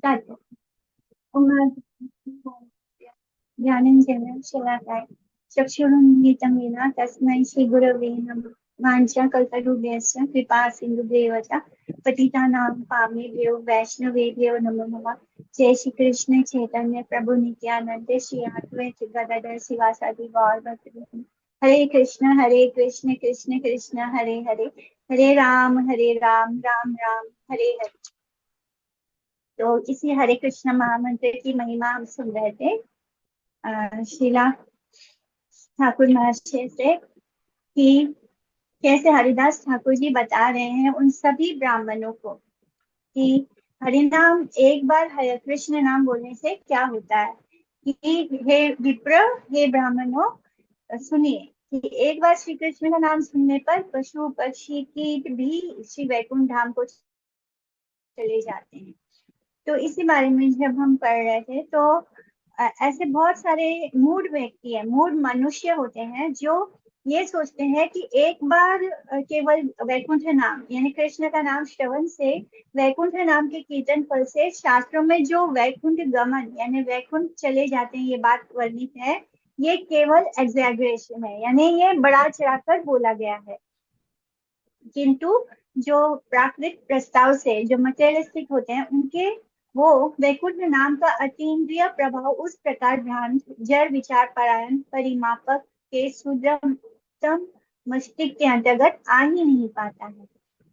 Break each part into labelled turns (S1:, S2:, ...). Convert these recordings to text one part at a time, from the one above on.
S1: Start. Uma Dhyananjana Shalakaya Chakshurunmitam Yena Tasmai Shri Gurave Namah Vancha Kalparubhyasya Kripa Sindhubhyeva Cha Patitanam Pamebhyo Vaishnavebhyo Namo Namah Jai Shri Krishna Chaitanya Prabhu Nityananda Shri Advaita Gadadhar Sivasadi Gaur Bhaktivinoda Hare Krishna Krishna Krishna Hare Hare Hare Ram Ram Hare Hare। तो इसी हरे कृष्ण महामंत्र की महिमा हम सुन रहे थे शीला ठाकुर महाशय से कि कैसे हरिदास ठाकुर जी बता रहे हैं उन सभी ब्राह्मणों को कि हरिनाम एक बार हरे कृष्ण नाम बोलने से क्या होता है। कि हे विप्र, हे ब्राह्मणों, सुनिए कि एक बार श्री कृष्ण का नाम सुनने पर पशु पक्षी कीट भी श्री वैकुंठ धाम को चले जाते हैं। तो इसी बारे में जब हम पढ़ रहे थे तो ऐसे बहुत सारे मूढ़ व्यक्ति है, मूढ़ मनुष्य होते हैं जो ये सोचते हैं कि एक बार केवल वैकुंठ नाम यानी कृष्ण का नाम श्रवण से, वैकुंठ नाम के कीर्तन फल से शास्त्रों में जो वैकुंठ गमन यानी वैकुंठ चले जाते हैं ये बात वर्णित है, ये केवल एग्जैगरेशन है, यानी ये बढ़ा चढ़ाकर बोला गया है। किंतु जो प्राकृतिक प्रस्ताव से जो मटेरियलिस्टिक होते हैं उनके वो वैकुंठ नाम का अतीन्द्रिय प्रभाव उस प्रकार भ्रांत जड़ विचार परायण परिमापक के शुद्धतम मस्तिष्क के अंतर्गत आ ही नहीं पाता है।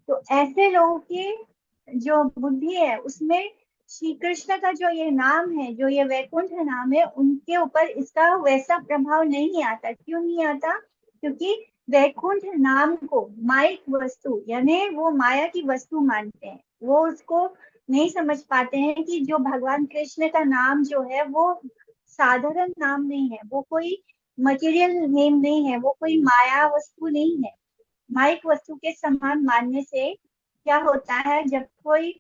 S1: तो ऐसे लोगों के जो बुद्धि है उसमें श्री कृष्ण का जो ये नाम है, जो ये वैकुंठ नाम है, उनके ऊपर इसका वैसा प्रभाव नहीं आता। क्यों नहीं आता? क्योंकि वैकुंठ नाम को माइक वस्तु यानी वो माया की वस्तु मानते हैं। वो उसको नहीं समझ पाते हैं कि जो भगवान कृष्ण का नाम जो है वो साधारण नाम नहीं है, वो कोई मटेरियल नेम नहीं है, वो कोई माया वस्तु नहीं है। माइक वस्तु के समान मानने से क्या होता है, जब कोई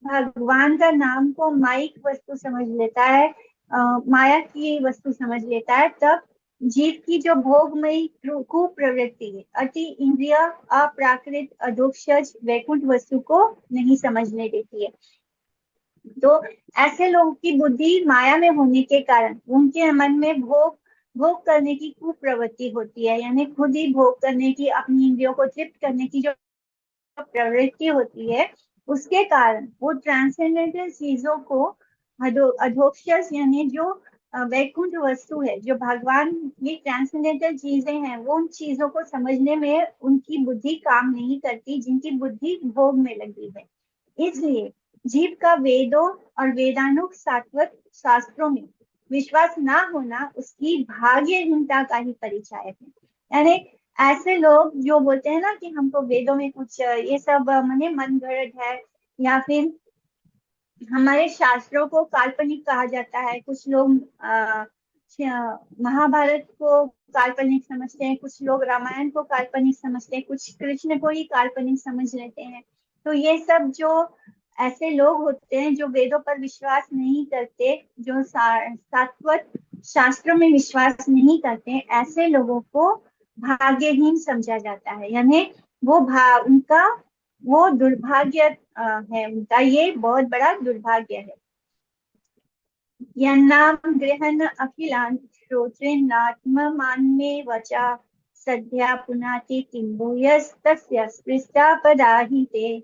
S1: भगवान का नाम को माइक वस्तु समझ लेता है, माया की वस्तु समझ लेता है, तब जीव की जो भोगमयी कुप्रवृत्ति है, अति इंद्रिय अप्राकृत अधोक्षज वैकुंठ वस्तु को नहीं समझने देती है। तो ऐसे लोगों की बुद्धि माया में होने के कारण उनके मन में भोग करने की कुप्रवृत्ति होती है, यानी खुद ही भोग करने की, अपनी इंद्रियों को तृप्त करने की जो प्रवृत्ति होती है, उसके कारण वो ट्रांसेंडेंटल चीजों को अधोक्षज यानी जो वैकुंठ वस्तु है, जो भगवान ये ट्रांसेंडेंटल चीजें हैं, वो उन चीजों को समझने में उनकी बुद्धि काम नहीं करती, जिनकी बुद्धि भोग में लगी है। इसलिए जीव का वेदों और वेदानुग सात्वत शास्त्रों में विश्वास ना होना उसकी भाग्यहीनता का ही परिचायक है। यानी ऐसे लोग जो बोलते हैं ना कि हमको वेदों में कुछ ये सब मने मन गढ़ंत है, या फिर हमारे शास्त्रों को काल्पनिक कहा जाता है। कुछ लोग महाभारत को काल्पनिक समझते हैं, कुछ लोग रामायण को काल्पनिक समझते हैं, कुछ कृष्ण को ही काल्पनिक समझ लेते हैं। तो ये सब जो ऐसे लोग होते हैं जो वेदों पर विश्वास नहीं करते, जो सात्वत शास्त्रों में विश्वास नहीं करते, ऐसे लोगों को भाग्यहीन समझा जाता है। यानी वो उनका वो दुर्भाग्य है, उनका ये बहुत बड़ा दुर्भाग्य है। यन्नाम गृहन अखिलान श्रोत्रेन्नात्ममान्मे वचा सद्या पुनाति किम्बूयस्तस्य स्पृष्टा पदाहिते।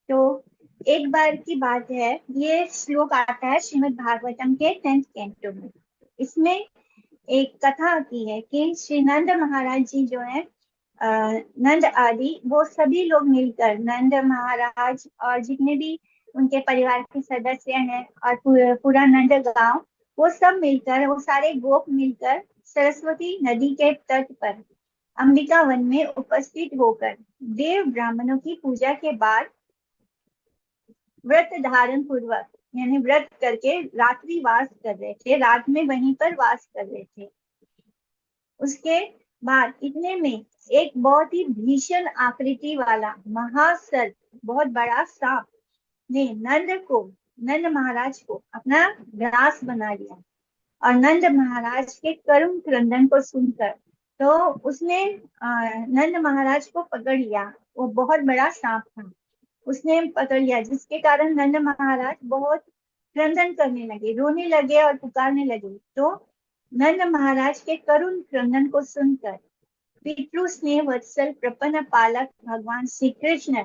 S1: तो एक बार की बात है, ये श्लोक आता है श्रीमद् भागवतम के 10th कैंटो में। इसमें एक कथा आती है कि श्री नंद महाराज जी जो है, नंद आदि वो सभी लोग मिलकर, नंद महाराज और जितने भी उनके परिवार के सदस्य हैं और पूरा नंद गांव, वो सब मिलकर, वो सारे गोप मिलकर सरस्वती नदी के तट पर अंबिका वन में उपस्थित होकर देव ब्राह्मणों की पूजा के बाद व्रत धारण पूर्वक यानी व्रत करके रात्रि वास कर रहे थे, रात में वहीं पर वास कर रहे थे। उसके बाद इतने में एक बहुत ही भीषण आकृति वाला महासर्प, बहुत बड़ा सांप ने नंद महाराज को अपना ग्रास बना लिया। और नंद महाराज के करुण क्रंदन को सुनकर तो उसने नंद महाराज को पकड़ लिया। वो बहुत बड़ा सांप था, उसने पकड़ लिया, जिसके कारण नंद महाराज बहुत क्रंदन करने लगे, रोने लगे और पुकारने लगे। तो नंद महाराज के करुण क्रंदन को सुनकर पितृ स्नेह वत्सल प्रपन्न पालक भगवान श्री कृष्ण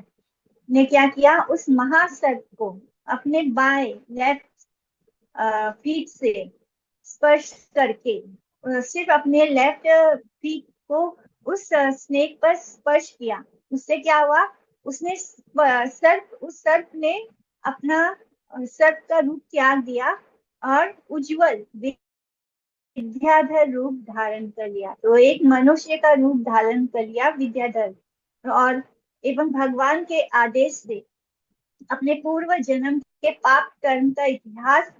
S1: ने क्या किया, उस महासर्प को अपने बाएं लेफ्ट फीट से स्पर्श करके, सिर्फ अपने लेफ्ट फीट को उस स्नेक पर स्पर्श किया। उससे क्या हुआ, उसने उस सर्प ने अपना सर्प का रूप त्याग दिया और उज्जवल विद्याधर रूप धारण कर लिया। तो एक मनुष्य का रूप धारण कर लिया विद्याधर, और एवं भगवान के आदेश से अपने पूर्व जन्म के पाप कर्म का इतिहास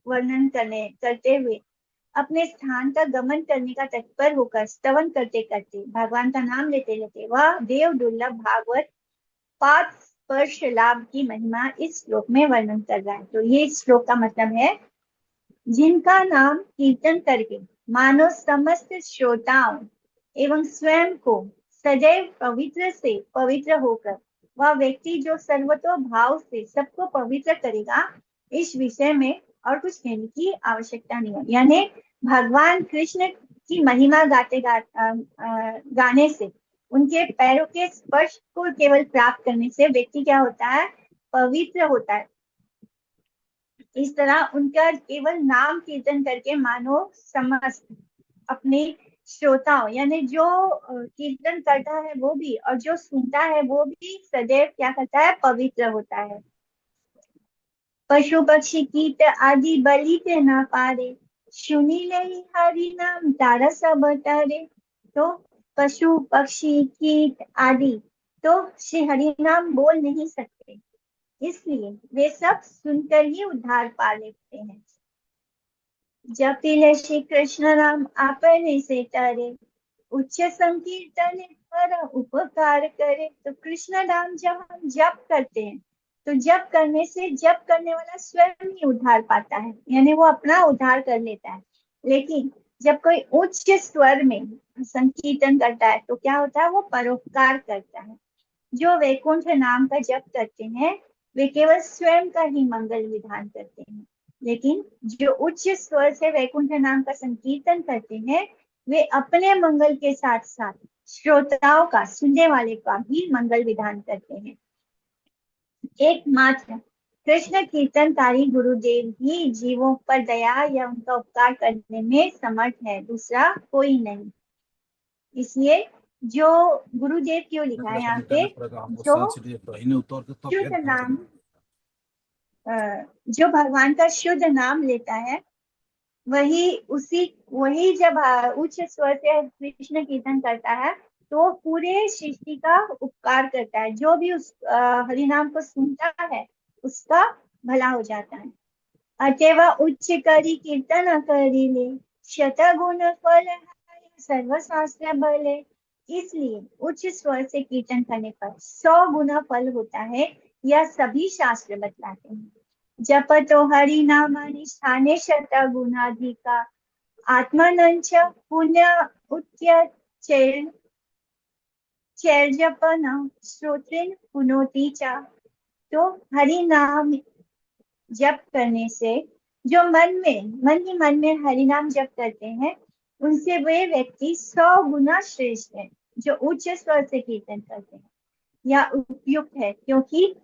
S1: वर्णन करते हुए अपने स्थान का गमन करने का तत्पर होकर स्तवन करते करते, भगवान का नाम लेते लेते वह देव दुर्लभ भागवत पाद स्पर्श लाभ की महिमा इस श्लोक में वर्णन कर रहा है। तो ये श्लोक का मतलब है, जिनका नाम कीर्तन करके मानो समस्त श्रोताओं एवं स्वयं को सदैव पवित्र से पवित्र होकर वह व्यक्ति जो सर्वतो भाव से सबको पवित्र करेगा, इस विषय में और कुछ कहने की आवश्यकता नहीं है। यानी भगवान कृष्ण की महिमा गाने से, उनके पैरों के स्पर्श को केवल प्राप्त करने से व्यक्ति क्या होता है, पवित्र होता है। इस तरह उनका केवल नाम कीर्तन करके मानो समस्त अपने श्रोताओं, यानी जो कीर्तन करता है वो भी और जो सुनता है वो भी सदैव क्या करता है, पवित्र होता है। पशु पक्षी कीट आदि बलित न पारे, सुनी ले हरि नाम तारा सब तारे। तो पशु पक्षी कीट आदि तो श्री हरि नाम बोल नहीं सकते, इसलिए वे सब सुनकर ही उद्धार पा लेते हैं। जपिले श्री कृष्ण नाम आपने से तारे, उच्च संकीर्तन पर उपकार करे। तो कृष्ण नाम जब हम जप करते हैं, तो जप करने से जप करने वाला स्वयं ही उद्धार पाता है, यानी वो अपना उद्धार कर लेता है। लेकिन जब कोई उच्च स्वर में संकीर्तन करता है तो क्या होता है, वो परोपकार करता है। जो वैकुंठ नाम का जप करते हैं वे केवल स्वयं का ही मंगल विधान करते हैं, लेकिन जो उच्च स्वर से वैकुंठ नाम का संकीर्तन करते हैं वे अपने मंगल के साथ साथ श्रोताओं का, सुनने वाले का भी मंगल विधान करते हैं। एकमात्र कृष्ण कीर्तनकारी गुरुदेव ही जीवों पर दया या उनका उपकार करने में समर्थ है, दूसरा कोई नहीं। इसलिए जो गुरुदेव क्यों लिखा है यहाँ पे, जो शुद्ध नाम, जो भगवान का शुद्ध नाम लेता है वही जब उच्च स्वर से कृष्ण कीर्तन करता है तो पूरे सृष्टि का उपकार करता है। जो भी उस हरिनाम को सुनता है उसका भला हो जाता है। अतएव उच्च करी कीर्तन करी ले, शतगुण फल सर्वशास्त्र बले। इसलिए उच्च स्वर से कीर्तन करने पर 100 गुना फल होता है, यह सभी शास्त्र बतलाते हैं। जपतो हरि नामानि स्थाने शत गुणाधिका, आत्मनंच पुण्य उच्य चैर्जपन श्रोत्रिन पुनोति चा। तो हरि नाम जप करने से जो मन में हरि नाम जप करते हैं उनसे वे व्यक्ति 100 गुना श्रेष्ठ है जो उच्च स्वर से कीर्तन करते हैं। यह उपयुक्त है क्योंकि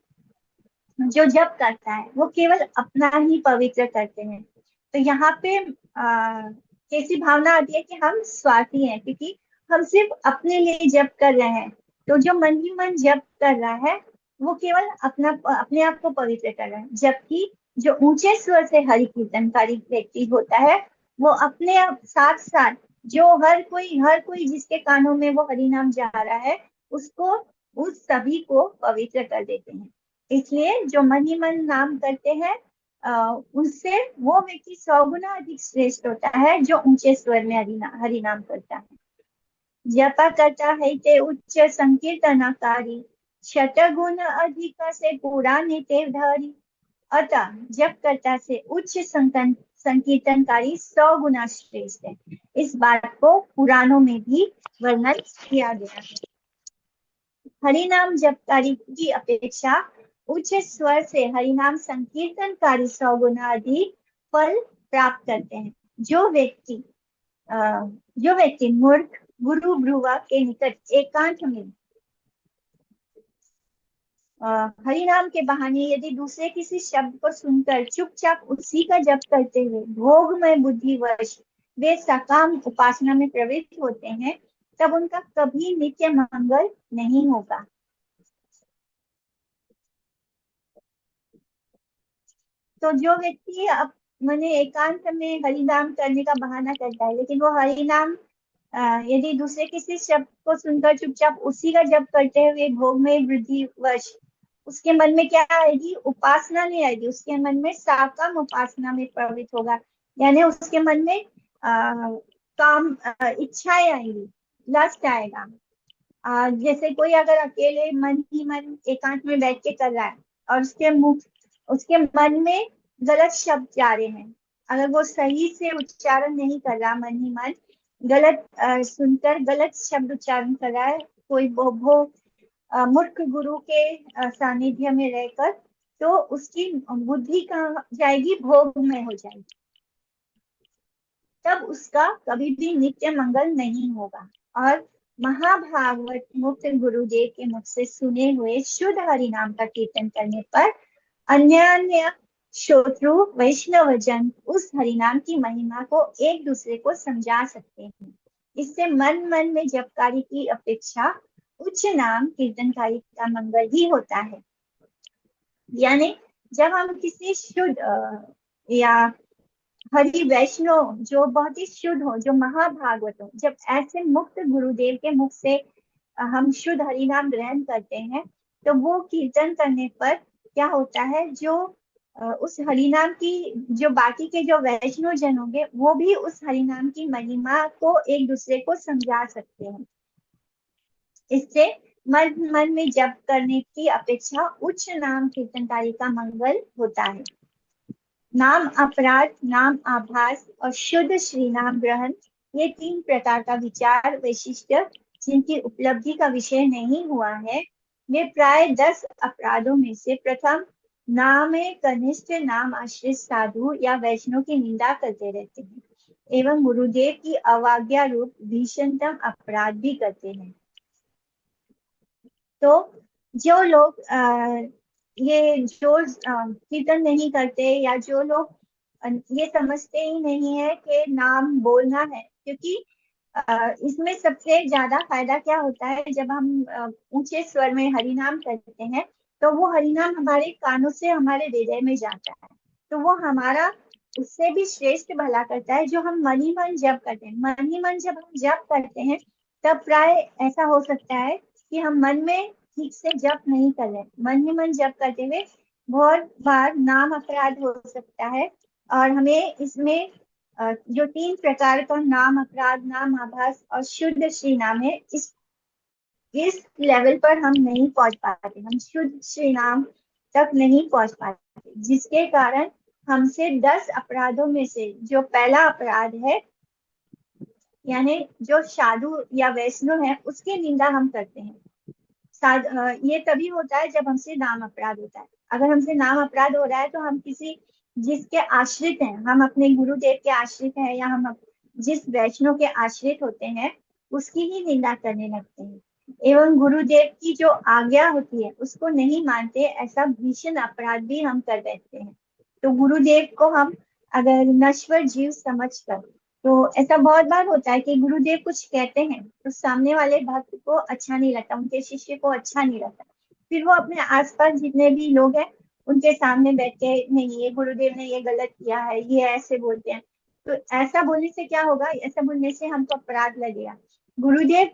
S1: जो जप करता है वो केवल अपना ही पवित्र करते हैं। तो यहाँ पे कैसी भावना आती है कि हम स्वार्थी हैं, क्योंकि हम सिर्फ अपने लिए जप कर रहे हैं। तो जो मन ही मन जप कर रहा है वो केवल अपने आप को पवित्र कर रहा है, जबकि जो ऊंचे स्वर से हरि कीर्तनकारी व्यक्ति होता है वो अपने आप साथ साथ जो हर कोई जिसके कानों में वो हरि नाम जा रहा है उसको, उस सभी को पवित्र कर देते हैं। इसलिए जो मन ही मन नाम करते हैं उससे वो व्यक्ति 100 गुना अधिक श्रेष्ठ होता है जो ऊंचे स्वर में हरि नाम करता है। जपा करता है ते उच्च संकीर्तनकारी, शतगुण अधिक से पुराने ते धारी। अतः जप करता से उच्च संकीर्तनकारी 100 गुना श्रेष्ठ है। इस बात को पुराणों में भी वर्णन किया गया है। हरि नाम जपकारी की अपेक्षा उच्च स्वर से हरिनाम संकीर्तनकारी 100 गुना अधिक फल प्राप्त करते हैं। जो व्यक्ति अ, जो व्यक्ति मूर्ख गुरु ब्रुवा के निकट एकांत में हरि नाम के बहाने यदि दूसरे किसी शब्द को सुनकर चुपचाप उसी का जप करते हुए भोगमय बुद्धिवश वे सकाम उपासना में प्रवृत्त होते हैं, तब उनका कभी नित्य मंगल नहीं होगा। तो जो व्यक्ति अब मैंने एकांत में हरि नाम करने का बहाना करता है, लेकिन वो हरि नाम यदि दूसरे किसी शब्द को सुनकर चुपचाप उसी का जप करते हुए भोग में वृद्धि वश उसके मन में क्या आएगी, उपासना नहीं आएगी, उसके मन में साकाम उपासना में प्रवृत्त होगा। यानी उसके मन में काम इच्छाएं आएंगी, लस्ट आएगा। जैसे कोई अगर अकेले मन ही मन एकांत में बैठ के कर रहा है और उसके मन में गलत शब्द जा रहे हैं, अगर वो सही से उच्चारण नहीं कर रहा, मन ही मन गलत सुनकर गलत शब्द उच्चारण कर रहा है, कोई वो मूर्ख गुरु के सानिध्य में रहकर, तो उसकी बुद्धि कहाँ जाएगी, भोग में हो जाएगी, तब उसका कभी भी नित्य मंगल नहीं होगा। और महाभागवत मुक्त गुरुदेव के मुख से सुने हुए शुद्ध हरि नाम का कीर्तन करने पर अन्य अन्य श्रोत्रु वैष्णव जन उस हरिनाम की महिमा को एक दूसरे को समझा सकते हैं। इससे मन मन में जपकारी की अपेक्षा उच्च नाम कीर्तनकारी का मंगल ही होता है। यानी जब हम किसी शुद्ध या हरि वैष्णव जो बहुत ही शुद्ध हो, जो महाभागवत हो, जब ऐसे मुक्त गुरुदेव के मुख से हम शुद्ध हरि नाम ग्रहण करते हैं, तो वो कीर्तन करने पर क्या होता है, जो उस हरिनाम की जो बाकी के जो वैष्णव जन होंगे वो भी उस हरिनाम की महिमा को एक दूसरे को समझा सकते हैं। इससे मन मन में जप करने की अपेक्षा उच्च नाम कीर्तनकारी का मंगल होता है। नाम अपराध, नाम आभास और शुद्ध श्री नाम ग्रहण, ये 3 प्रकार का विचार वैशिष्ट जिनकी उपलब्धि का विषय नहीं हुआ है, वे प्राय 10 अपराधों में से प्रथम नाम कनिष्ठ नाम आश्रित साधु या वैष्णव की निंदा करते रहते हैं एवं गुरुदेव की अवज्ञा रूप भीषणतम अपराध भी करते हैं। तो जो लोग ये जो कीर्तन नहीं करते, या जो लोग ये समझते ही नहीं है कि नाम बोलना है, क्योंकि इसमें सबसे ज्यादा फायदा क्या होता है, जब हम ऊंचे स्वर में हरि नाम करते हैं तो वो हरि नाम हमारे कानों से हमारे हृदय में जाता है, तो वो हमारा उससे भी श्रेष्ठ भला करता है जो हम मन ही मन जप करते हैं। मन ही मन जब हम जप करते हैं तब प्राय ऐसा हो सकता है कि हम मन में ठीक से जप नहीं कर रहे, मन ही मन जप करते हुए बहुत बार नाम अपराध हो सकता है। और हमें इसमें जो 3 प्रकार का नाम अपराध, नाम आभास और शुद्ध श्री नाम है, इस लेवल पर हम नहीं पहुंच पाते, हम शुद्ध श्री नाम तक नहीं पहुंच पाते, जिसके कारण हमसे 10 अपराधों में से जो पहला अपराध है, यानी जो साधु या वैष्णव है उसकी निंदा हम करते हैं। ये तभी होता है जब हमसे नाम अपराध होता है। अगर हमसे नाम अपराध हो रहा है तो हम किसी जिसके आश्रित हैं, हम अपने गुरुदेव के आश्रित हैं, या हम जिस वैष्णव के आश्रित होते हैं उसकी ही निंदा करने लगते हैं एवं गुरुदेव की जो आज्ञा होती है उसको नहीं मानते, ऐसा भीषण अपराध भी हम कर बैठते हैं। तो गुरुदेव को हम अगर नश्वर जीव समझकर, तो ऐसा बहुत बार होता है कि गुरुदेव कुछ कहते हैं तो सामने वाले भक्त को अच्छा नहीं लगता, उनके शिष्य को अच्छा नहीं लगता, फिर वो अपने आसपास जितने भी लोग हैं उनके सामने बैठ के, नहीं ये गुरुदेव ने ये गलत किया है, ये ऐसे बोलते हैं। तो ऐसा बोलने से क्या होगा, ऐसा बोलने से हमको अपराध लगेगा। गुरुदेव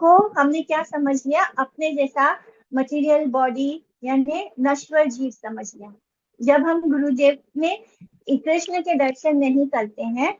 S1: को हमने क्या समझ लिया, अपने जैसा मटेरियल बॉडी यानी नश्वर जीव समझ लिया। जब हम गुरुदेव में कृष्ण के दर्शन नहीं करते हैं,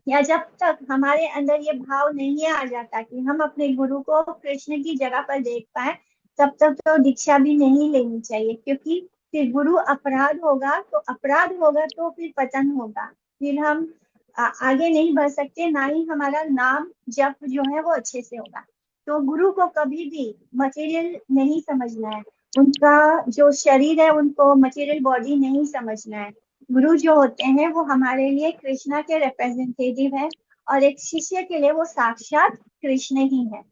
S1: या जब तक हमारे अंदर ये भाव नहीं आ जाता कि हम अपने गुरु को कृष्ण की जगह पर देख पाए, तब तक तो दीक्षा भी नहीं लेनी चाहिए, क्योंकि फिर गुरु अपराध होगा, तो अपराध होगा तो फिर पतन होगा, फिर हम आगे नहीं बढ़ सकते, ना ही हमारा नाम जप जो है वो अच्छे से होगा। तो गुरु को कभी भी मटेरियल नहीं समझना है, उनका जो शरीर है उनको मटेरियल बॉडी नहीं समझना है। गुरु जो होते हैं वो हमारे लिए कृष्णा के रिप्रेजेंटेटिव है, और एक शिष्य के लिए वो साक्षात कृष्ण ही है।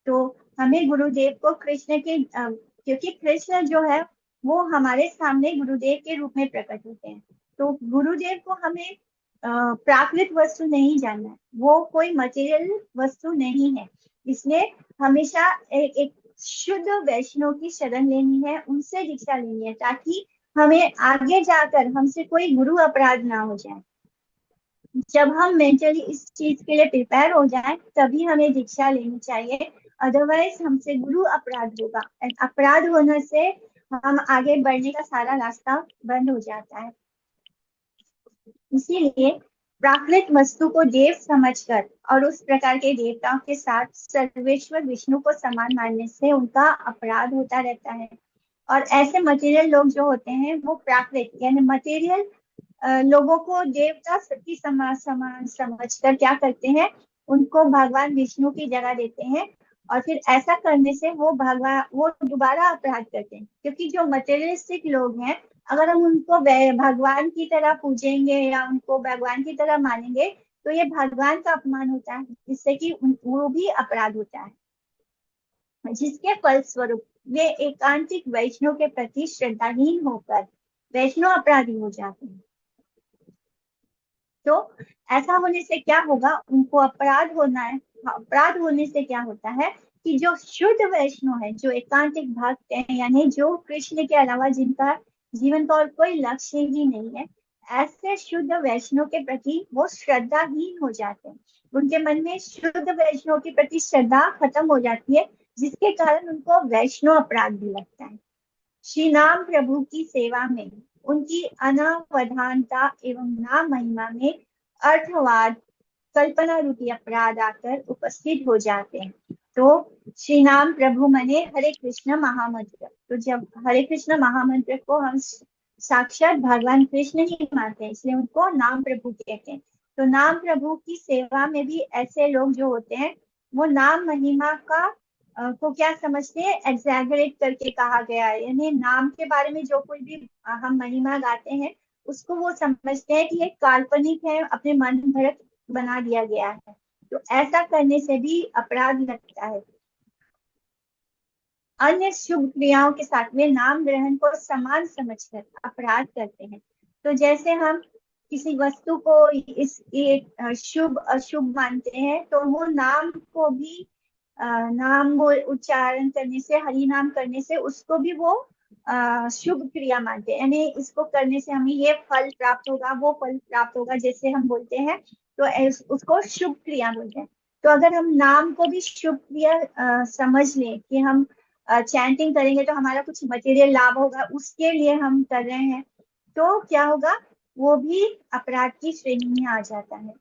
S1: तो हमें गुरुदेव को कृष्ण के क्योंकि कृष्ण जो है वो हमारे सामने गुरुदेव के रूप में प्रकट होते हैं। तो गुरुदेव को हमें प्राकृत वस्तु नहीं जानना है, वो कोई मटेरियल वस्तु नहीं है। इसलिए हमेशा एक शुद्ध वैष्णव की शरण लेनी है, उनसे दीक्षा लेनी है, ताकि हमें आगे जाकर हमसे कोई गुरु अपराध ना हो जाए। जब हम मेंटली इस चीज के लिए प्रिपेयर हो जाएं तभी हमें दीक्षा लेनी चाहिए। अदरवाइज हमसे गुरु अपराध होगा, अपराध होने से हम आगे बढ़ने का सारा रास्ता बंद हो जाता है। इसीलिए प्राकृत वस्तु को देव समझकर और उस प्रकार के देवताओं के साथ सर्वेश्वर विष्णु को समान मानने से उनका अपराध होता रहता है। और ऐसे मटेरियल लोग जो होते हैं वो प्राकृत यानी मटेरियल लोगों को देवता सती समान समान समझकर क्या करते हैं, उनको भगवान विष्णु की जगह देते हैं। और फिर ऐसा करने से वो दोबारा अपराध करते हैं, क्योंकि जो मटेरियलिस्टिक लोग हैं अगर हम उनको भगवान की तरह पूजेंगे या उनको भगवान की तरह मानेंगे तो ये भगवान का अपमान होता है, जिससे कि वो भी अपराध होता है, जिसके फलस्वरूप वे एकांतिक वैष्णव के प्रति श्रद्धाहीन होकर वैष्णव अपराधी हो जाते हैं। तो ऐसा होने से क्या होगा, उनको अपराध होना है। अपराध होने से क्या होता है कि जो शुद्ध वैष्णव है, जो एकांतिक भक्त है, यानी जो कृष्ण के अलावा जिनका जीवन का और कोई लक्ष्य ही नहीं है, ऐसे शुद्ध वैष्णव के प्रति वो श्रद्धाहीन हो जाते हैं। उनके मन में शुद्ध वैष्णव के प्रति श्रद्धा खत्म हो जाती है, जिसके कारण उनको वैष्णव अपराध भी लगता है। श्री नाम प्रभु की सेवा में उनकी अनावधानता एवं नाम महिमा में अर्थवाद कल्पना रूपी अपराध आकर उपस्थित हो जाते हैं। तो श्री नाम प्रभु मने हरे कृष्ण महामंत्र। तो जब हरे कृष्ण महामंत्र को हम साक्षात भगवान कृष्ण ही मानते हैं, इसलिए उनको नाम प्रभु कहते हैं। तो नाम प्रभु की सेवा में भी ऐसे लोग जो होते हैं वो नाम महिमा का को क्या समझते हैं, एग्जैगरेट करके कहा गया है, यानी नाम के बारे में जो कोई भी हम महिमा गाते हैं उसको वो समझते हैं कि ये काल्पनिक है, अपने मन भरत बना दिया गया है। तो ऐसा करने से भी अपराध लगता है। अन्य शुभ क्रियाओं के साथ में नाम ग्रहण को समान समझकर अपराध करते हैं। तो जैसे हम किसी वस्तु को इस एक शुभ अशुभ मानते हैं, तो वो नाम को भी नाम वो उच्चारण करने से, हरि नाम करने से उसको भी वो शुभ क्रिया मानते हैं, यानी इसको करने से हमें ये फल प्राप्त होगा, वो फल प्राप्त होगा, जैसे हम बोलते हैं, तो उसको शुभ क्रिया बोलते हैं। तो अगर हम नाम को भी शुभ क्रिया समझ लें कि हम चैंटिंग करेंगे तो हमारा कुछ मटेरियल लाभ होगा, उसके लिए हम कर रहे हैं, तो क्या होगा, वो भी अपराध की श्रेणी में आ जाता है।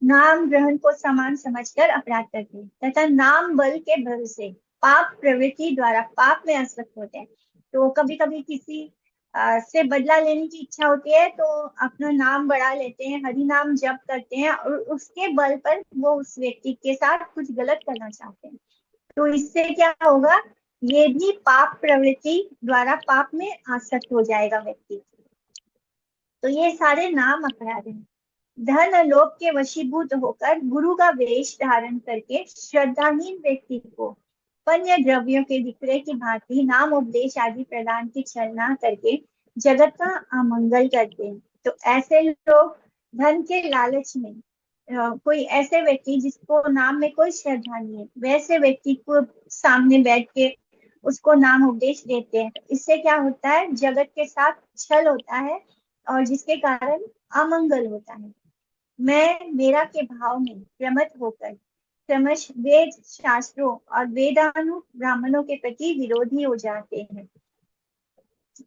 S1: नाम ग्रहण को समान समझकर अपराध करते हैं तथा नाम बल के बल से पाप प्रवृत्ति द्वारा पाप में आसक्त होते हैं। तो कभी कभी किसी से बदला लेने की इच्छा होती है तो अपना नाम बढ़ा लेते हैं, हरि नाम जप करते हैं, और उसके बल पर वो उस व्यक्ति के साथ कुछ गलत करना चाहते हैं। तो इससे क्या होगा, ये भी पाप प्रवृत्ति द्वारा पाप में आसक्त हो जाएगा व्यक्ति। तो ये सारे नाम अपराध हैं। धन लोभ के वशीभूत होकर गुरु का वेश धारण करके श्रद्धाहीन व्यक्ति को अन्य द्रव्यों के विक्रय की भांति नाम उपदेश आदि प्रदान की छलना करके जगत का अमंगल करते हैं। तो ऐसे लोग धन के लालच में कोई ऐसे व्यक्ति जिसको नाम में कोई श्रद्धा नहीं है, वैसे व्यक्ति को सामने बैठ के उसको नाम उपदेश देते हैं। इससे क्या होता है, जगत के साथ छल होता है और जिसके कारण अमंगल होता है। मैं मेरा के भाव में प्रमत्त होकर क्रमश वेद शास्त्रों और वेदानु ब्राह्मणों के प्रति विरोधी हो जाते हैं।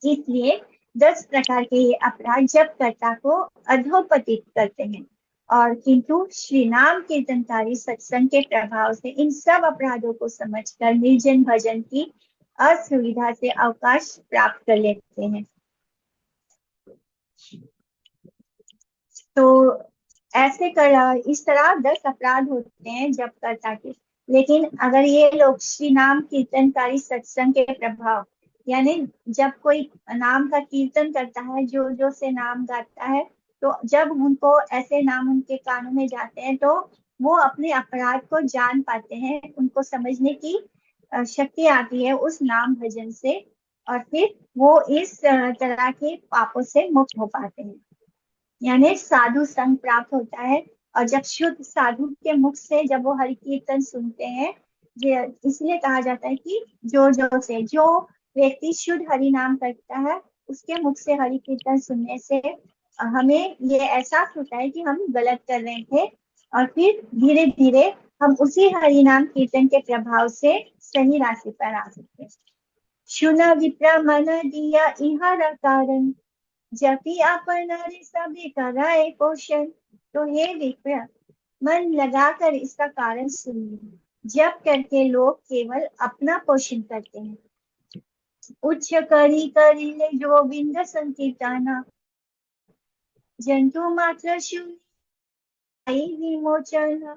S1: इसलिए 10 प्रकार के ये अपराध जब कर्ता को अधोपतित करते हैं, और किंतु श्री नाम कीर्तनकारी सत्संग के प्रभाव से इन सब अपराधों को समझकर निर्जन भजन की असुविधा से अवकाश प्राप्त कर लेते हैं। तो ऐसे कर इस तरह 10 अपराध होते हैं जब कर्ता के। लेकिन अगर ये लोग श्री नाम कीर्तनकारी सत्संग के प्रभाव, यानी जब कोई नाम का कीर्तन करता है, जो जो से नाम गाता है, तो जब उनको ऐसे नाम उनके कानों में जाते हैं तो वो अपने अपराध को जान पाते हैं, उनको समझने की शक्ति आती है उस नाम भजन से, और फिर वो इस तरह के पापों से मुक्त हो पाते हैं, यानी साधु संग प्राप्त होता है। और जब शुद्ध साधु के मुख से जब वो हरि कीर्तन सुनते हैं, इसलिए कहा जाता है कि जो व्यक्ति शुद्ध हरि नाम करता है, उसके मुख से हरि कीर्तन सुनने से हमें ये एहसास होता है कि हम गलत कर रहे थे, और फिर धीरे धीरे हम उसी हरि नाम कीर्तन के प्रभाव से सही राशि पर आ सकते हैं। शुना विप्रा मन दिया इहारा कारण, जपी अपनारे सभी कराए पोषण। तो हे विप्र, मन लगाकर इसका कारण सुनिए। जप करके लोग केवल अपना पोषण करते हैं। उच्च करी करी ले गोविंद संकीर्तना, जंतु मात्र शून्य विमोचन।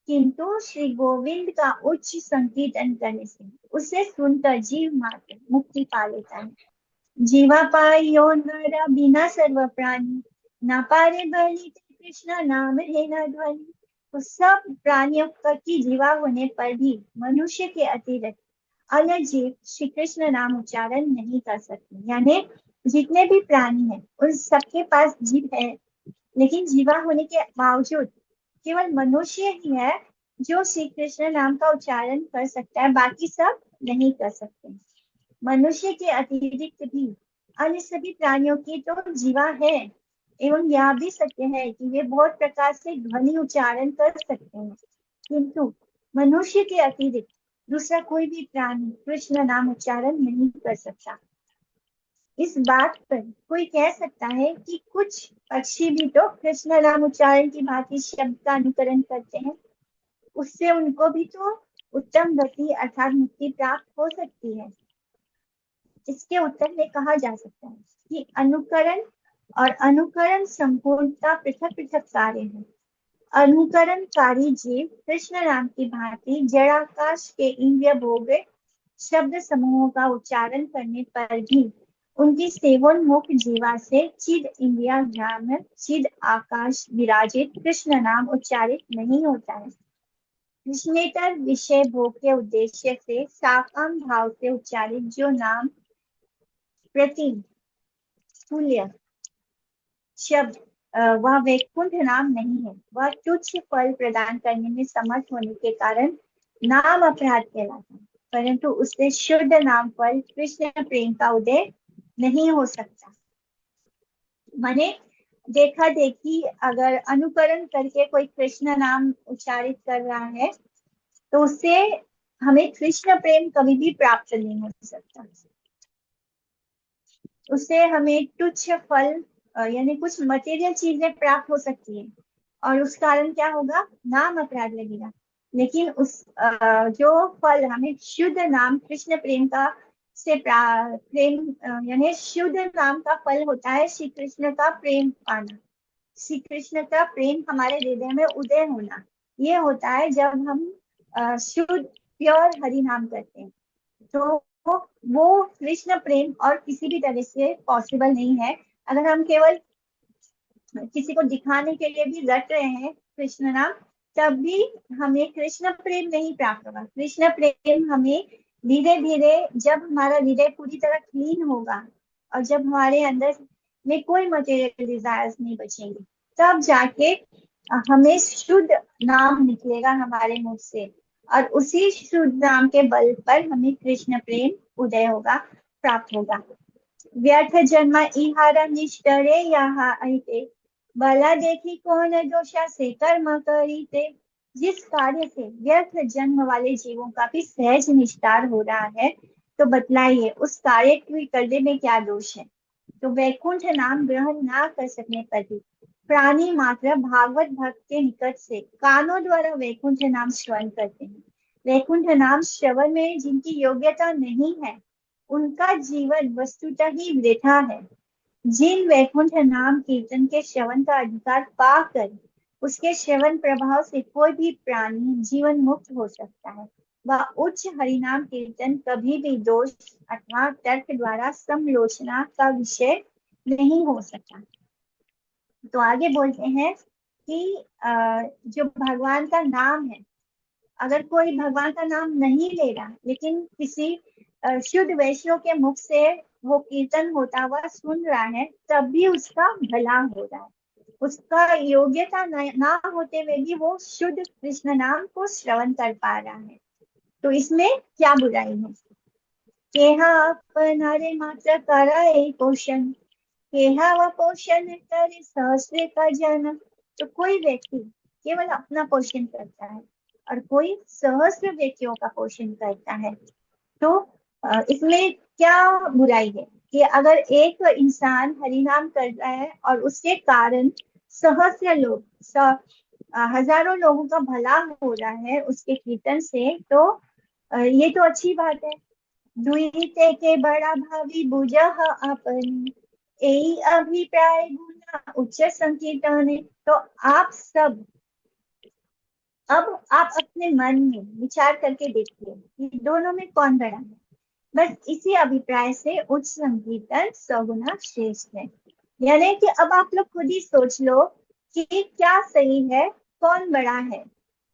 S1: किंतु श्री गोविंद का उच्च संकीर्तन करने से, उसे सुनकर जीव मात्र मुक्ति पा लेता है। जीवा पायो नर बिना सर्व प्राणी, न पारे बलि कृष्ण नाम है न ध्वनि। तो सब प्राणियों का की जीवा होने पर भी मनुष्य के अतिरिक्त अन्य जीव श्री कृष्ण नाम उच्चारण नहीं कर सकते, यानी जितने भी प्राणी हैं उन सबके पास जीव है, लेकिन जीवा होने के बावजूद केवल मनुष्य ही है जो श्री कृष्ण नाम का उच्चारण कर सकता है, बाकी सब नहीं कर सकते। मनुष्य के अतिरिक्त भी अन्य सभी प्राणियों की तो जीवा है, एवं यह भी सत्य है कि वे बहुत प्रकार से ध्वनि उच्चारण कर सकते हैं, किंतु मनुष्य के अतिरिक्त दूसरा कोई भी प्राणी कृष्ण नाम उच्चारण नहीं कर सकता। इस बात पर कोई कह सकता है कि कुछ पक्षी भी तो कृष्ण नाम उच्चारण की भांति शब्द का अनुकरण करते हैं, उससे उनको भी तो उत्तम गति अर्थात मुक्ति प्राप्त हो सकती है। इसके उत्तर में कहा जा सकता है कि अनुकरण और अनुकरण संपूर्णता पृथक पृथक कार्य है। अनुकरणकारी जीव कृष्ण नाम की भांति जड़ाकाश के इंद्रिय भोग शब्द समूहों का उच्चारण करने पर भी उनकी सेवोन्मुख जीवा से चिद इंद्रिया ग्राम चिद आकाश विराजित कृष्ण नाम उच्चारित नहीं होता है। कृष्णेतर विषय भोग के उद्देश्य से साकाम भाव से उच्चारित जो नाम प्रतिम तुल्य शब्द वह वैकुंठ नाम नहीं है, वह तुच्छ फल प्रदान करने में समर्थ होने के कारण नाम अपराध कहलाता है, परंतु उससे शुद्ध नाम फल कृष्ण प्रेम का उदय नहीं हो सकता। माने देखा देखी अगर अनुकरण करके कोई कृष्ण नाम उच्चारित कर रहा है, तो उससे हमें कृष्ण प्रेम कभी भी प्राप्त नहीं हो सकता। उससे हमें तुच्छ फल यानी कुछ मटेरियल चीजें प्राप्त हो सकती है, और उस कारण क्या होगा, नाम अपराध लगेगा। लेकिन उस जो फल हमें शुद्ध नाम कृष्ण प्रेम का से प्रेम यानी शुद्ध नाम का फल होता है श्री कृष्ण का प्रेम पाना, श्री कृष्ण का प्रेम हमारे हृदय में उदय होना। ये होता है जब हम शुद्ध प्योर हरि नाम करते हैं, तो वो कृष्ण प्रेम और किसी भी तरह से पॉसिबल नहीं है। अगर हम केवल किसी को दिखाने के लिए भी रट रहे हैं कृष्ण नाम, तब भी हमें कृष्ण प्रेम नहीं प्राप्त होगा। कृष्ण प्रेम हमें धीरे धीरे, जब हमारा हृदय पूरी तरह क्लीन होगा और जब हमारे अंदर में कोई मटेरियल डिजायर्स नहीं बचेंगे, तब जाके हमें शुद्ध नाम निकलेगा हमारे मुख से, और उसी शुद्ध नाम के बल पर हमें कृष्ण प्रेम उदय होगा, प्राप्त होगा। व्यर्थ जन्म इहारा निष्ठरे यहाँ अहिते, भला देखी कौन दोषा से कर्म करीते। जिस कार्य से व्यर्थ जन्म वाले जीवों का भी सहज निस्तार हो रहा है, तो बतलाइए उस कार्य की करने में क्या दोष है। तो वैकुंठ नाम ग्रहण ना कर सकने पर भी प्राणी मात्र भागवत भक्त के निकट से कानों द्वारा वैकुंठ नाम श्रवण करते हैं। वैकुंठ नाम श्रवण में जिनकी योग्यता नहीं है, उनका जीवन वस्तुतः ही वृथा है। जिन वैकुंठ नाम कीर्तन के श्रवण का अधिकार पाकर उसके श्रवण प्रभाव से कोई भी प्राणी जीवन मुक्त हो सकता है। वह उच्च हरिनाम कीर्तन कभी भी दोष अथवा तर्क द्वारा समालोचना का विषय नहीं हो सकता। तो आगे बोलते हैं कि जो भगवान का नाम है, अगर कोई भगवान का नाम नहीं ले रहा लेकिन किसी शुद्ध वैश्यों के मुख से वो कीर्तन होता हुआ सुन रहा है, तब भी उसका भला हो रहा है। उसका योग्यता ना होते हुए भी वो शुद्ध कृष्ण नाम को श्रवण कर पा रहा है। तो इसमें क्या बुराई है? केहा अपनारे मात्र कराए पोषण, केहा व पोषण करे सहस्र का जन। तो कोई व्यक्ति केवल अपना पोषण करता है और कोई सहस्र व्यक्तियों का पोषण करता है। तो इसमें क्या बुराई है कि अगर एक इंसान हरिनाम कर रहा है और उसके कारण सहस्र लोग हजारों लोगों का भला हो रहा है उसके कीर्तन से, तो ये तो अच्छी बात है। दुईते के बड़ा भावी बुझह अपनी, यही अभिप्राय गुना उच्च संकीर्तन। तो आप सब अब आप अपने मन में विचार करके देखिए कि दोनों में कौन बड़ा है। बस इसी अभिप्राय से उच्च संकीर्तन सगुना श्रेष्ठ है। यानी कि अब आप लोग खुद ही सोच लो कि क्या सही है, कौन बड़ा है।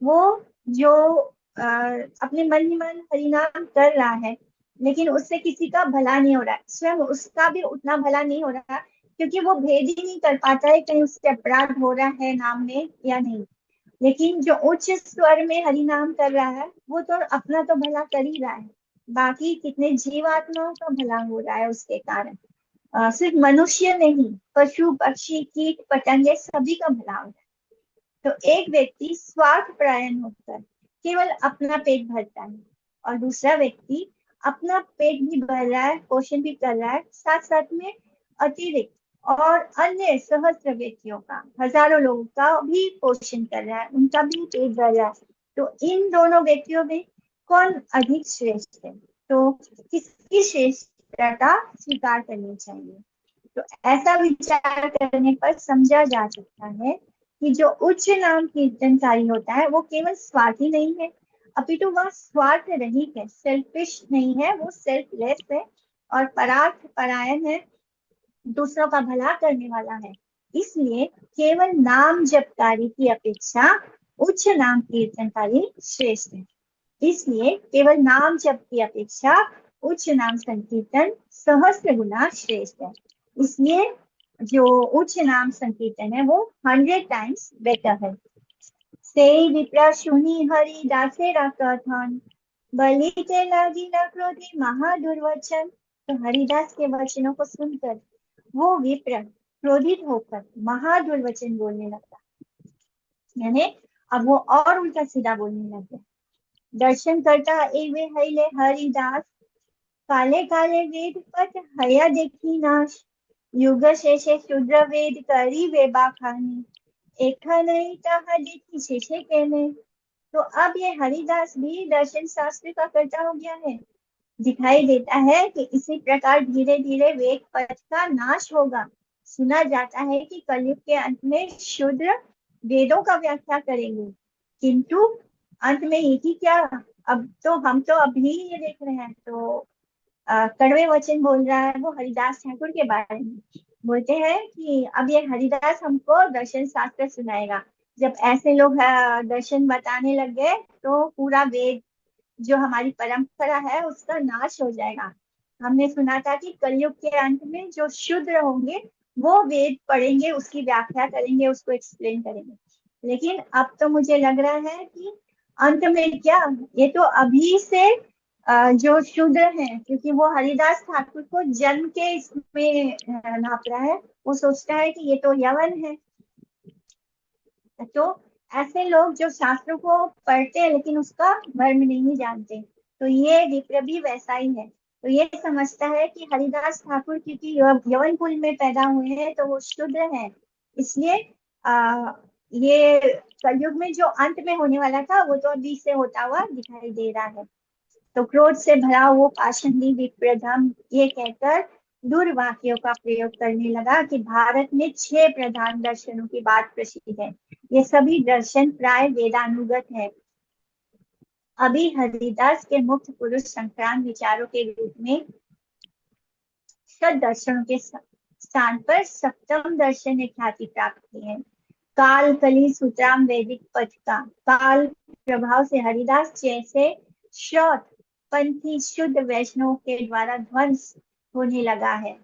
S1: वो जो अपने मन ही मन हरिनाम कर रहा है लेकिन उससे किसी का भला नहीं हो रहा है, स्वयं उसका भी उतना भला नहीं हो रहा, क्योंकि वो भेद ही नहीं कर पाता है कहीं उससे अपराध हो रहा है नाम में या नहीं। लेकिन जो उच्च स्वर में हरि नाम कर रहा है वो तो अपना तो भला कर ही रहा है, बाकी कितने जीवात्माओं का भला हो रहा है उसके कारण। सिर्फ मनुष्य नहीं, पशु पक्षी कीट पतंगे सभी का भला हो रहा है। तो एक व्यक्ति स्वार्थ परायण होकर केवल अपना पेट भरता है और दूसरा व्यक्ति अपना पेट भी भर रहा है, पोषण भी कर रहा है, साथ साथ में अतिरिक्त और अन्य सहस्त्र व्यक्तियों का, हजारों लोगों का भी पोषण कर रहा है, उनका भी पेट भर रहा है। तो इन दोनों व्यक्तियों में कौन अधिक श्रेष्ठ है? तो किसकी श्रेष्ठता स्वीकार करनी चाहिए? तो ऐसा विचार करने पर समझा जा सकता है कि जो उच्च नाम कीर्तनकारी होता है वो केवल स्वार्थी नहीं है, अपितु वह स्वार्थ रहित है, सेल्फिश नहीं है, वो सेल्फलेस है और परार्थ परायण है, दूसरों का भला करने वाला है। इसलिए केवल नाम जपकारी की अपेक्षा उच्च नाम कीर्तनकारी श्रेष्ठ है। इसलिए केवल नाम जप की अपेक्षा उच्च नाम संकीर्तन सहस्त्र गुना श्रेष्ठ है। इसलिए जो उच्च नाम संकीर्तन है वो 100 टाइम्स बेटर है। से विप्रा सुनी हरि दासेरा कथन, बलि ते लागिला क्रोधी महादुर्वचन। तो हरिदास के वचनों को सुनकर वो विप्र क्रोधित होकर महादुर्वचन बोलने लगता, यानी अब वो और उल्टा सीधा बोलने लग गया। दर्शन करता एवे हईले हरिदास, काले काले वेद पट हया देखी नाश, युग शेषे शूद्र वेद करी वे बाखानी, एक नहीं तहा देखी शेषे कहने। तो अब ये हरिदास भी दर्शन शास्त्र का कर्ता हो गया है। दिखाई देता है कि इसी प्रकार धीरे धीरे वेद पथ का नाश होगा। सुना जाता है कि कलयुग के अंत में शूद्र वेदों का व्याख्या करेंगे, किंतु अंत में ये ही क्या, अब तो हम तो अभी ये देख रहे हैं। तो कड़वे वचन बोल रहा है वो हरिदास ठाकुर के बारे में। बोलते हैं कि अब ये हरिदास हमको दर्शन शास्त्र सुनाएगा। जब ऐसे लोग दर्शन बताने लग गए तो पूरा वेद जो हमारी परंपरा है उसका नाश हो जाएगा। हमने सुना था कि कलयुग के अंत में जो शूद्र होंगे वो वेद पढ़ेंगे, उसकी व्याख्या करेंगे, उसको एक्सप्लेन करेंगे। लेकिन अब तो मुझे लग रहा है कि अंत में क्या, ये तो अभी से जो शूद्र हैं, क्योंकि वो हरिदास ठाकुर को जन्म के इसमें नाप रहा है, वो सोचता है कि ये तो यवन है। तो ऐसे लोग जो शास्त्रों को पढ़ते हैं लेकिन उसका मर्म नहीं जानते, तो ये विप्र भी वैसा ही है। तो ये समझता है कि हरिदास ठाकुर क्योंकि यवन कुल में पैदा हुए हैं तो वो शूद्र हैं, इसलिए ये कलयुग में जो अंत में होने वाला था वो तो अभी से होता हुआ दिखाई दे रहा है। तो क्रोध से भरा वो पाषंडी विप्रधम ये कहकर दुर्वाक्यों का प्रयोग करने लगा कि भारत में 6 प्रधान दर्शनों की बात प्रसिद्ध है। ये सभी दर्शन प्राय वेदानुगत है। अभी हरिदास के मुक्त पुरुष संक्रांत विचारों के रूप में षड दर्शनों के स्थान पर सप्तम दर्शन ने ख्याति प्राप्त की है। काल कली सूत्राम वैदिक पथ का काल प्रभाव से हरिदास जैसे शौत पंथी शुद्ध वैष्णव के द्वारा ध्वंस होने लगा है।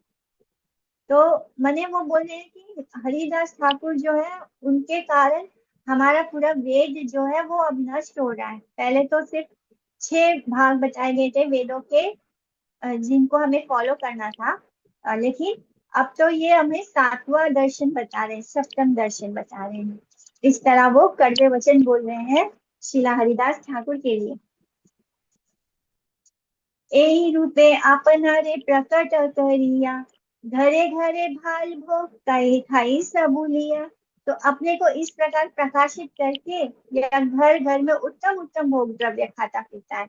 S1: तो मैंने वो बोले कि हरिदास ठाकुर जो है उनके कारण हमारा पूरा वेद जो है वो अब नष्ट हो रहा है। पहले तो सिर्फ 6 भाग बताए गए थे वेदों के, जिनको हमें फॉलो करना था, लेकिन अब तो ये हमें सातवां दर्शन बता रहे हैं, सप्तम दर्शन बता रहे हैं। इस तरह वो कड़वे वचन बोल रहे हैं शिला हरिदास ठाकुर के लिए। एही रूपे आपनारे प्रकट करिया, घरे घरे भाल भोग कई खाई सबुलिया। तो अपने को इस प्रकार प्रकाशित करके या घर घर में उत्तम उत्तम भोग द्रव्य खाता पीता है।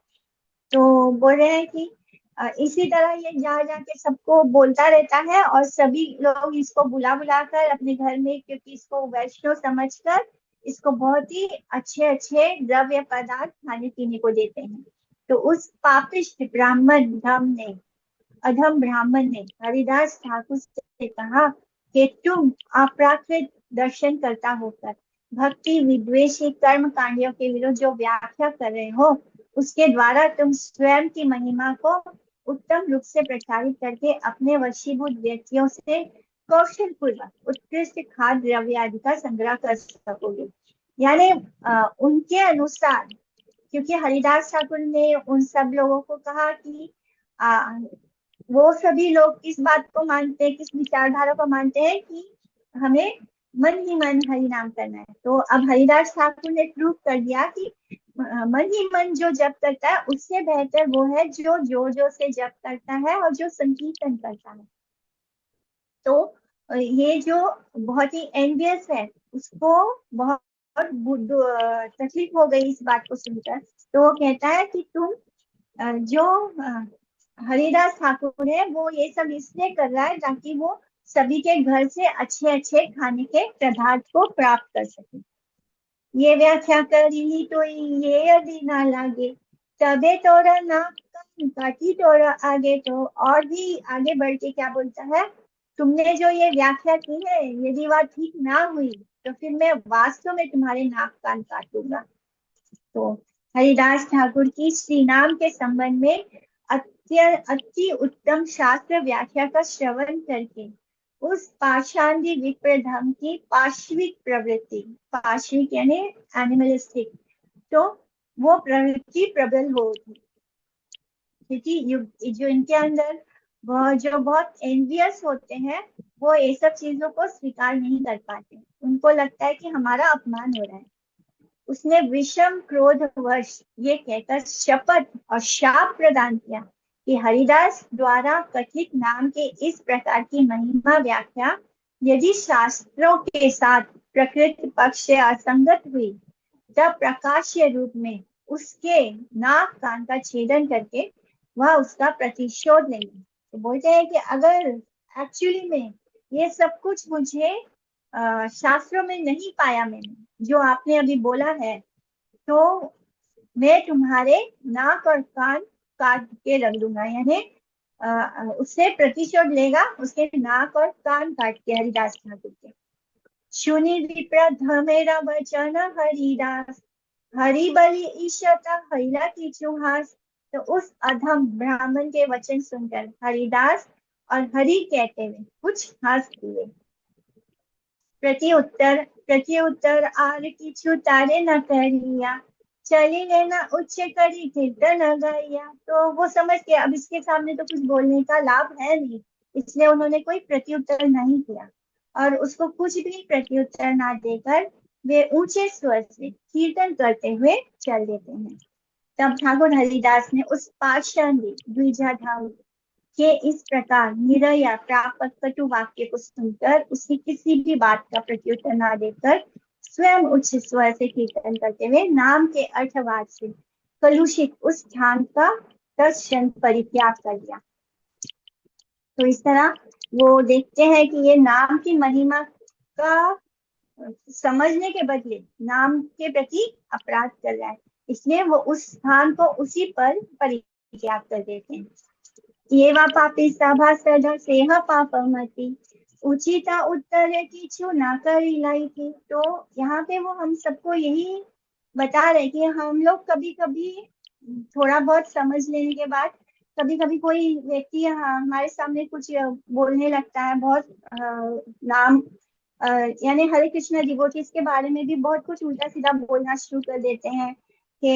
S1: तो बोल रहे हैं कि इसी तरह ये जा जाके सबको बोलता रहता है और सभी लोग इसको बुला बुला कर अपने घर में, क्योंकि इसको वैष्णव समझकर इसको बहुत ही अच्छे अच्छे द्रव्य पदार्थ खाने पीने को देते हैं। तो उस पापिष्ट अधम ब्राह्मण ने हरिदास ठाकुर से कहा कि तुम अपराकृत दर्शन करता होकर भक्ति विद्वेषी कर्म कांडियों के विरुद्ध जो व्याख्या कर रहे हो, उसके द्वारा तुम स्वयं की महिमा को उत्तम रूप से प्रचारित करके अपने वशीभूत व्यक्तियों से कौशल पूर्वक उत्कृष्ट खाद्य द्रव्य आदि का संग्रह कर सकोगे। यानी उनके अनुसार, क्योंकि हरिदास ठाकुर ने उन सब लोगों को कहा कि वो सभी लोग किस बात को मानते हैं, किस विचारधारा को मानते हैं कि हमें मन ही मन हरि नाम करना है। तो अब हरिदास ठाकुर ने प्रूव कर दिया कि मन ही मन जो जप करता है उससे बेहतर वो है जो जोर जोर से जप करता है और जो संकीर्तन करता है। तो ये जो बहुत ही एनवियस है उसको बहुत तकलीफ हो गई इस बात को सुनकर। तो वो कहता है कि तुम जो हरिदास ठाकुर है वो ये सब इसलिए कर रहा है ताकि वो सभी के घर से अच्छे अच्छे खाने के पदार्थ को प्राप्त कर सके। ये व्याख्या करी तो ये यदि ना लागे तबे तोरा ना काटी तोरा आगे। तो और भी आगे बढ़ के क्या बोलता है, तुमने जो ये व्याख्या की है यदि वह ठीक ना हुई तो फिर मैं वास्तव में तुम्हारे नाक कान काटूंगा। तो हरिदास ठाकुर की श्री नाम के संबंध में अति उत्तम शास्त्र व्याख्या का श्रवण करके उस पाषांडी विप्र धर्म की पाश्विक प्रवृत्ति, पाश्विक यानी एनिमलिस्टिक, तो वो प्रवृत्ति प्रबल होगी। क्योंकि जो इनके अंदर वह जो बहुत एनवियस होते हैं वो ये सब चीजों को स्वीकार नहीं कर पाते, उनको लगता है कि हमारा अपमान हो रहा है। उसने विषम क्रोध वश ये कहकर शपथ और शाप प्रदान किया कि हरिदास द्वारा कथित नाम के इस प्रकार की महिमा व्याख्या यदि शास्त्रों के साथ प्रकृति पक्ष से असंगत हुई तब प्रकाश्य रूप में उसके नाक कान का छेदन करके वह उसका प्रतिशोध लेंगे। तो बोलते हैं कि अगर एक्चुअली में ये सब कुछ मुझे शास्त्रों में नहीं पाया मैंने जो आपने अभी बोला है, तो मैं तुम्हारे नाक और कान काट के रख दूंगा। यानी उससे प्रतिशोध लेगा, उसके नाक और कान काट के हरिदास ठाकुर के। सुनि विप्र धमेरा वचन हरिदास हरि बलि ईशता हरिला की चुहास। तो उस अधम ब्राह्मण के वचन सुनकर हरिदास और हरि कहते हुए कुछ हंस दिए। प्रति उत्तर आर किछु तारे न करिया चली लेना उच्च करी कीर्तन गाइया। तो वो समझ के अब इसके सामने तो कुछ बोलने का लाभ है नहीं, इसलिए उन्होंने कोई प्रत्युत्तर नहीं किया और उसको कुछ भी प्रत्युत्तर ना देकर वे ऊंचे स्वर से कीर्तन करते हुए चल देते हैं। तब ठाकुर हरिदास ने उस पाषांडी द्विजाधाव के इस प्रकार निरया प्रापक कटु वाक्य को सुनकर उसकी किसी भी बात का प्रत्युत्तर न देकर स्वयं उच्च स्वर से कीर्तन करते हुए नाम के अर्थवाद से कलुषित उस ध्यान का तत्क्षण परित्याग कर दिया। तो इस तरह वो देखते हैं कि ये नाम की महिमा का समझने के बदले नाम के प्रति अपराध कर रहा है, इसलिए वो उस स्थान को उसी पर परित्याग कर देते हैं। ये वा पापी सभा सदा सेह पापमति, उचिता उत्तर किछु ना करी लाई थी। तो यहाँ पे वो हम सबको यही बता रहे कि हम लोग कभी कभी थोड़ा बहुत समझ लेने के बाद, कभी कभी कोई व्यक्ति हमारे सामने कुछ बोलने लगता है, बहुत नाम यानी हरे कृष्णा डिवोटीज के बारे में भी बहुत कुछ उल्टा सीधा बोलना शुरू कर देते हैं कि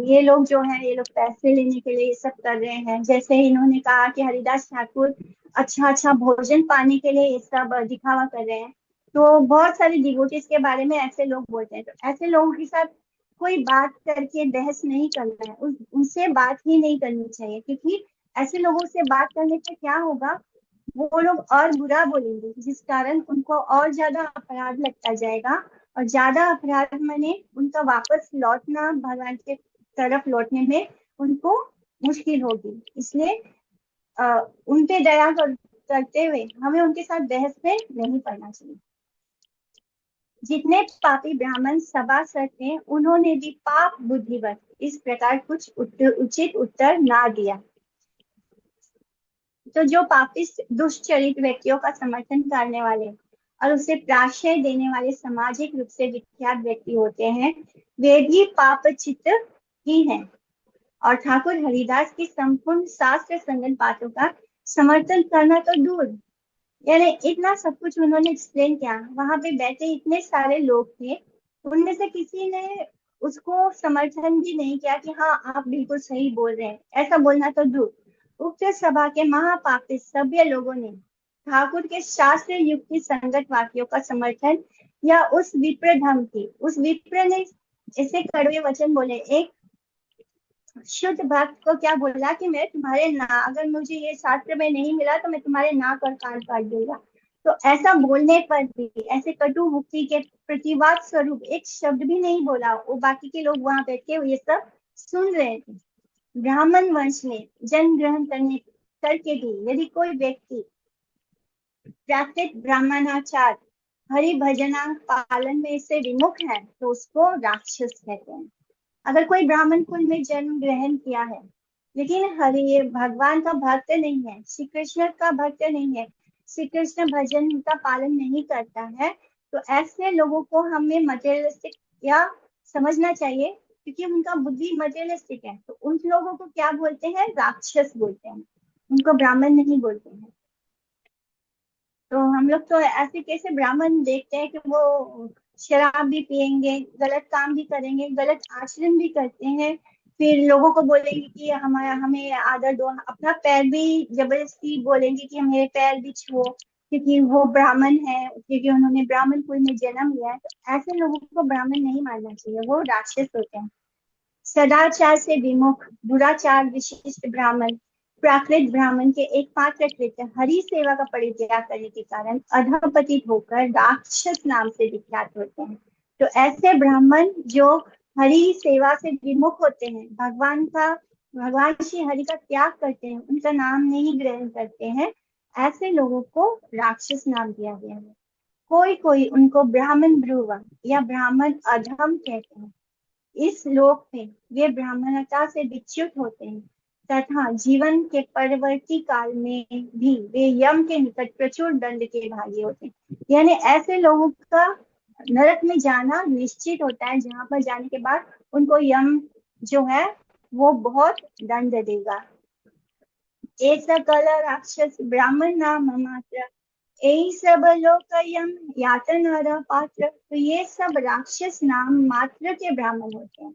S1: ये लोग जो है, ये लोग पैसे लेने के लिए ये सब कर रहे हैं। जैसे इन्होंने कहा कि हरिदास ठाकुर अच्छा अच्छा भोजन पाने के लिए ये सब दिखावा कर रहे हैं। तो बहुत सारे डिवोटीज के बारे में ऐसे लोग बोलते हैं। तो ऐसे लोगों के साथ कोई बात करके बहस नहीं करना है, उनसे बात ही नहीं करनी चाहिए, क्योंकि ऐसे लोगों से बात करने से क्या होगा, वो लोग और बुरा बोलेंगे, जिस कारण उनको और ज्यादा अपराध लगता जाएगा। और ज्यादा अपराध माने उनका वापस लौटना, भगवान के तरफ लौटने में उनको मुश्किल होगी। इसलिए उन पे करते हुए हमें उनके साथ बहस में नहीं पड़ना चाहिए। जितने पापी ब्राह्मण सभासद थे, उन्होंने भी पाप बुद्धिवत इस प्रकार कुछ उचित उत्तर ना दिया। तो जो पापी दुष्चरित व्यक्तियों का समर्थन करने वाले और उसे प्राश्रय देने वाले सामाजिक रूप से विख्यात व्यक्ति होते हैं, वे भी पापचित ही हैं। और ठाकुर हरिदास की संपूर्ण शास्त्र संगत बातों का समर्थन करना तो दूर, यानी इतना सब कुछ उन्होंने एक्सप्लेन किया, वहां पे बैठे इतने सारे लोग थे, उनमें से किसी ने उसको समर्थन भी नहीं किया कि हाँ आप बिल्कुल सही बोल रहे हैं, ऐसा बोलना तो दूर। उक्त सभा के महापापी सभ्य लोगों ने ठाकुर के शास्त्र युक्ति संगत वाक्यों का समर्थन या उस विप्र धम की, उस विप्र ने ऐसे कड़वे वचन बोले। एक शुद्ध भक्त को क्या बोला कि मैं तुम्हारे ना, अगर मुझे ये शास्त्र में नहीं मिला तो मैं तुम्हारे नाक और कान काट दूंगा। तो ऐसा बोलने पर भी, ऐसे कटु मुक्ति के प्रतिवाद स्वरूप एक शब्द भी नहीं बोला। वो बाकी के लोग वहां बैठे ये सब सुन रहे थे। ब्राह्मण वंश में जन्म ग्रहण करने करके भी यदि कोई व्यक्ति प्राकृत ब्राह्मणाचार हरि भजना पालन में से विमुख है, तो उसको राक्षस कहते हैं। अगर कोई ब्राह्मण कुल में जन्म ग्रहण किया है, लेकिन हरि भगवान का भक्त नहीं है, श्री कृष्ण का भक्त नहीं है, श्री कृष्ण भजन का पालन नहीं करता है, तो ऐसे लोगों को हमें मटेरियलिस्टिक या समझना चाहिए, क्योंकि उनका बुद्धि मटेरियलिस्टिक है। तो उन लोगों को क्या बोलते हैं, राक्षस बोलते हैं, उनको ब्राह्मण नहीं बोलते हैं। तो हम लोग तो ऐसे कैसे ब्राह्मण देखते हैं कि वो शराब भी पियेंगे, गलत काम भी करेंगे, गलत आचरण भी करते हैं, फिर लोगों को बोलेंगे कि हमारा हमें आदर दो, अपना पैर भी जबरदस्ती बोलेंगे कि मेरे पैर भी छुओ, क्योंकि वो ब्राह्मण है, क्योंकि उन्होंने ब्राह्मण कुल में जन्म लिया है। तो ऐसे लोगों को ब्राह्मण नहीं मानना चाहिए, वो राक्षस होते हैं। सदाचार से विमुख दुराचार विशिष्ट ब्राह्मण प्राकृत ब्राह्मण के एक मात्र कृत्य हरि सेवा का परित्याग करने के कारण अधपतित होकर राक्षस नाम से विख्यात होते हैं। तो ऐसे ब्राह्मण जो हरि सेवा से विमुख होते हैं, भगवान श्री हरि का त्याग करते हैं, उनका नाम नहीं ग्रहण करते हैं, ऐसे लोगों को राक्षस नाम दिया गया है। कोई कोई उनको ब्राह्मण ब्रुवा या ब्राह्मण अधम कहते हैं। इस लोक में वे ब्राह्मणता से विच्युत होते हैं तथा जीवन के परवर्ती काल में भी वे यम के निकट प्रचुर दंड के भागी होते हैं। यानी ऐसे लोगों का नरक में जाना निश्चित होता है, जहां पर जाने के बाद उनको यम जो है वो बहुत दंड देगा। एक सकल राक्षस ब्राह्मण नाम मात्र, यही सब लोकयम यातन पात्र। तो ये सब राक्षस नाम मात्र के ब्राह्मण होते हैं।